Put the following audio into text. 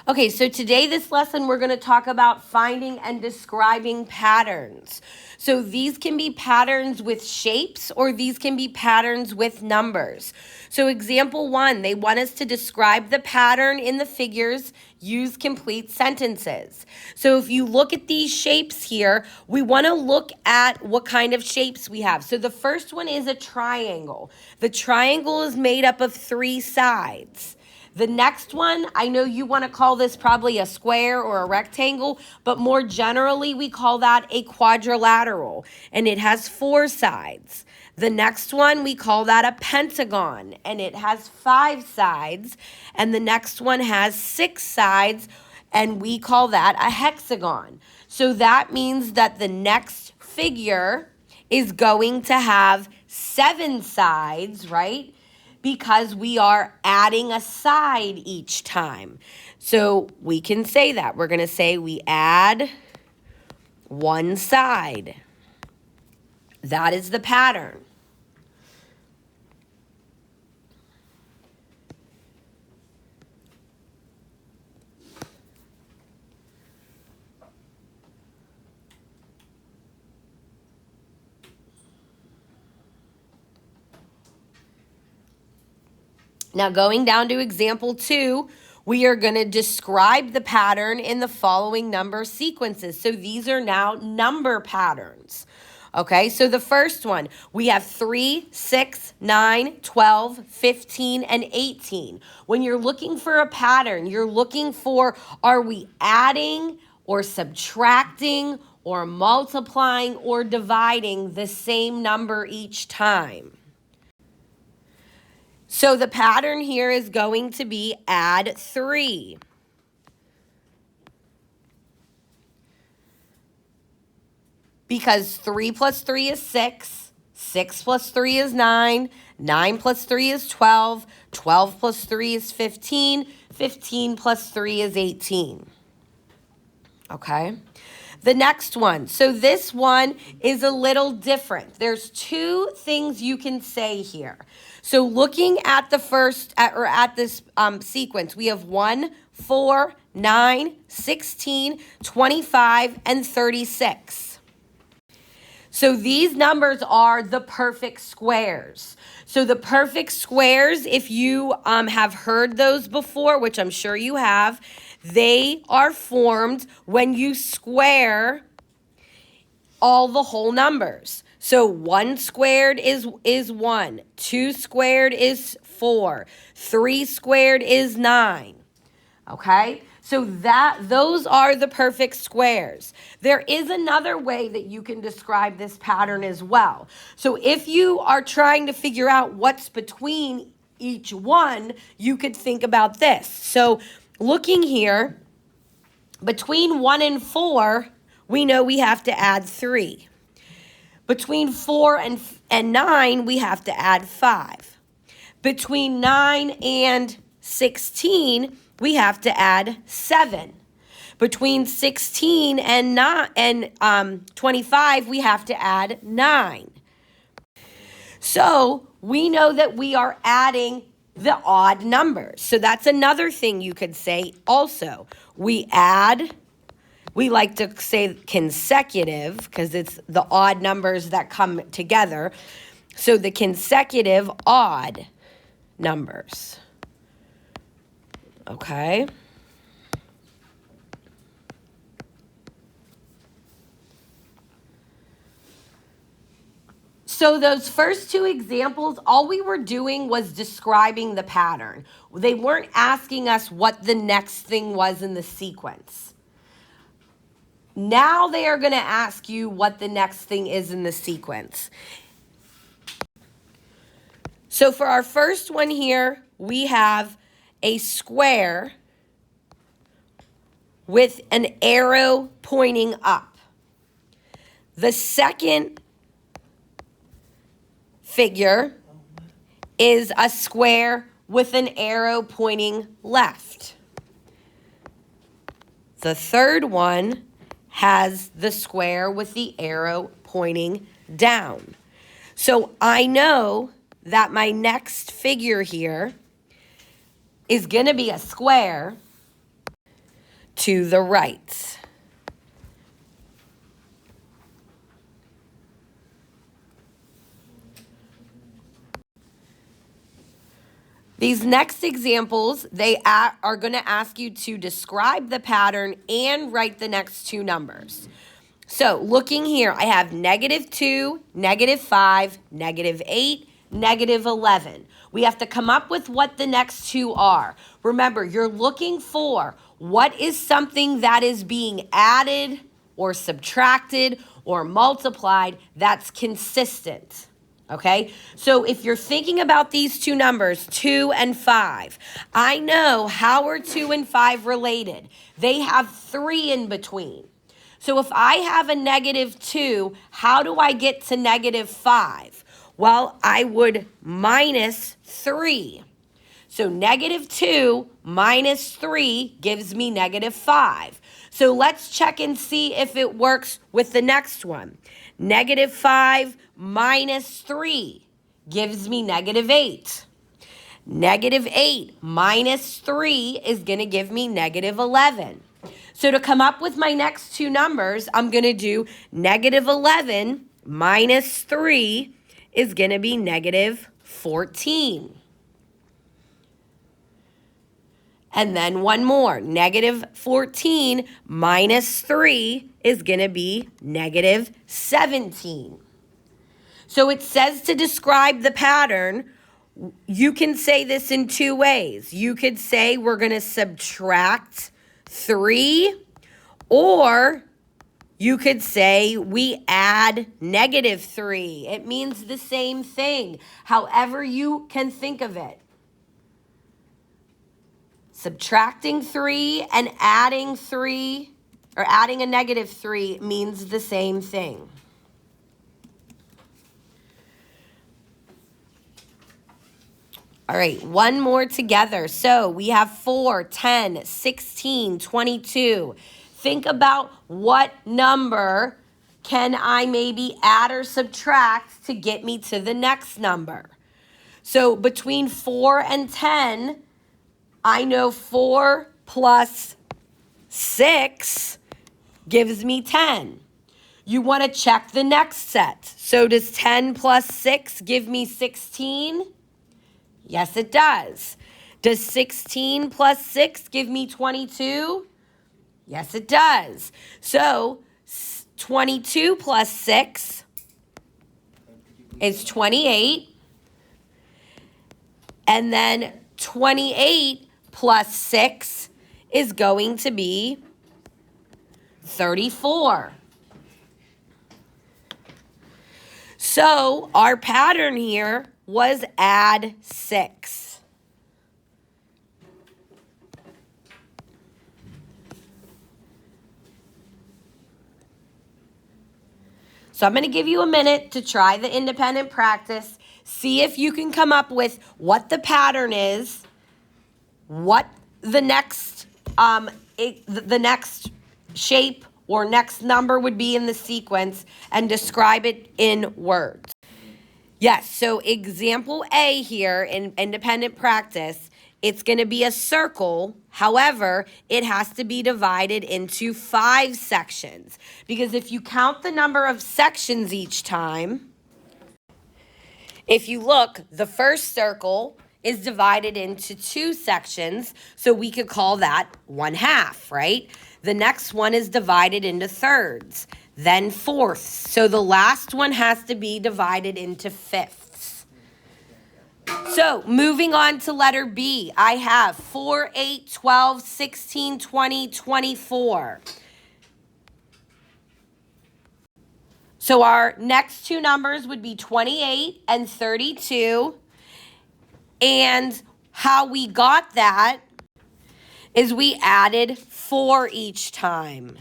Okay, so today this lesson we're going to talk about finding and describing patterns. So these can be patterns with shapes or these can be patterns with numbers. So example 1, they want us to describe the pattern in the figures, use complete sentences. So if you look at these shapes here, we want to look at what kind of shapes we have. So the first one is a triangle. The triangle is made up of 3 sides. The next one, I know you want to call this probably a square or a rectangle, but more generally we call that a quadrilateral, and it has 4 sides. The next one, we call that a pentagon, and it has 5 sides. And the next one has 6 sides, and we call that a hexagon. So that means that the next figure is going to have 7 sides, right? Because we are adding a side each time. So we can say that. We're going to say we add 1 side. That is the pattern. Now going down to example 2, we are going to describe the pattern in the following number sequences. So these are now number patterns. Okay, so the first one, we have 3, 6, 9, 12, 15, and 18. When you're looking for a pattern, you're looking for, are we adding or subtracting or multiplying or dividing the same number each time? So the pattern here is going to be add 3. Because 3 plus 3 is 6, 6 plus 3 is 9, 9 plus 3 is 12, 12 plus 3 is 15, 15 plus 3 is 18. Okay? The next one. So this one is a little different. There's 2 things you can say here. So looking at the first, at this sequence, we have 1, 4, 9, 16, 25, and 36. So these numbers are the perfect squares. So the perfect squares, if you have heard those before, which I'm sure you have, they are formed when you square all the whole numbers. So 1 squared is 1, 2 squared is 4, 3 squared is 9. Okay? So those are the perfect squares. There is another way that you can describe this pattern as well. So if you are trying to figure out what's between each one, you could think about this. So looking here, between 1 and 4, we know we have to add 3. Between 4 and 9, we have to add 5. Between 9 and 16, we have to add 7. Between 16 and 25, we have to add 9. So we know that we are adding the odd numbers. So that's another thing you could say also. We like to say consecutive because it's the odd numbers that come together. So the consecutive odd numbers. Okay. So those first 2 examples, all we were doing was describing the pattern. They weren't asking us what the next thing was in the sequence. Now they are going to ask you what the next thing is in the sequence. So for our first one here, we have a square with an arrow pointing up. The second figure is a square with an arrow pointing left. The third one has the square with the arrow pointing down. So I know that my next figure here is going to be a square to the right. These next examples, they are going to ask you to describe the pattern and write the next two numbers. So looking here, I have -2, -5, -8, -11. We have to come up with what the next two are. Remember, you're looking for what is something that is being added or subtracted or multiplied that's consistent. Okay, so if you're thinking about these two numbers, 2 and 5, I know how are 2 and 5 related. They have 3 in between. So if I have a -2, how do I get to -5? Well, I would minus 3. So -2 minus 3 gives me -5. So let's check and see if it works with the next one. -5 minus 3 gives me -8. -8 minus 3 is going to give me -11. So to come up with my next two numbers, I'm going to do -11 minus 3 is going to be -14. And then one more, -14 minus 3 is going to be -17. So it says to describe the pattern, you can say this in two ways. You could say we're going to subtract 3, or you could say we add -3. It means the same thing, however you can think of it. Subtracting 3 and adding 3, or adding a -3 means the same thing. All right, one more together. So we have 4, 10, 16, 22. Think about what number can I maybe add or subtract to get me to the next number. So between 4 and 10, I know 4 plus 6 gives me 10. You want to check the next set. So does 10 plus 6 give me 16? Yes, it does. Does 16 plus 6 give me 22? Yes, it does. So 22 plus 6 is 28. And then 28 plus 6 is going to be 34. So our pattern here was add 6. So I'm going to give you a minute to try the independent practice. See if you can come up with what the pattern is, what the next shape or next number would be in the sequence, and describe it in words. Yes, so example A here in independent practice, it's going to be a circle. However, it has to be divided into 5 sections, because if you count the number of sections each time, if you look, the first circle is divided into 2 sections, so we could call that 1/2, right? The next one is divided into thirds, then fourths. So the last one has to be divided into fifths. So moving on to letter B, I have 4, 8, 12, 16, 20, 24. So our next two numbers would be 28 and 32. And how we got that is we added 4 each time.